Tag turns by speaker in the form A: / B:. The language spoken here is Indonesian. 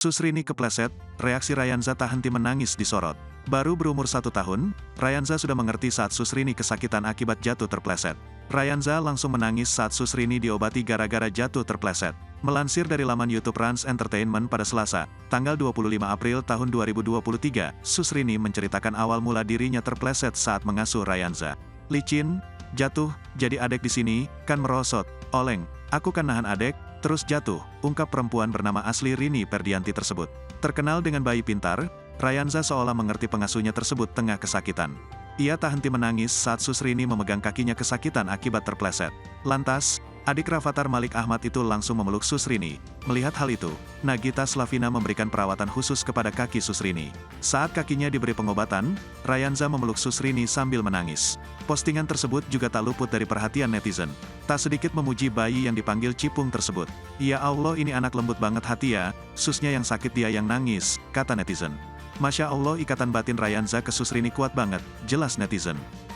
A: Susrini kepleset, reaksi Rayanza tak henti menangis disorot. Baru berumur 1 tahun, Rayanza sudah mengerti saat Susrini kesakitan akibat jatuh terpleset. Rayanza langsung menangis saat Susrini diobati gara-gara jatuh terpleset. Melansir dari laman YouTube Rans Entertainment pada Selasa, tanggal 25 April tahun 2023, Susrini menceritakan awal mula dirinya terpleset saat mengasuh Rayanza. Licin, jatuh, jadi adek di sini, kan merosot, oleng, aku kan nahan adek, terus jatuh, ungkap perempuan bernama asli Rini Perdianti tersebut. Terkenal dengan bayi pintar, Rayanza seolah mengerti pengasuhnya tersebut tengah kesakitan. Ia tak henti menangis saat Susrini memegang kakinya kesakitan akibat terpleset. Lantas, adik Rafathar Malik Ahmad itu langsung memeluk Susrini. Melihat hal itu, Nagita Slavina memberikan perawatan khusus kepada kaki Susrini. Saat kakinya diberi pengobatan, Rayanza memeluk Susrini sambil menangis. Postingan tersebut juga tak luput dari perhatian netizen. Tak sedikit memuji bayi yang dipanggil Cipung tersebut. Ya Allah, ini anak lembut banget hati ya, susnya yang sakit dia yang nangis, kata netizen. Masya Allah, ikatan batin Rayanza ke Susrini kuat banget, jelas netizen.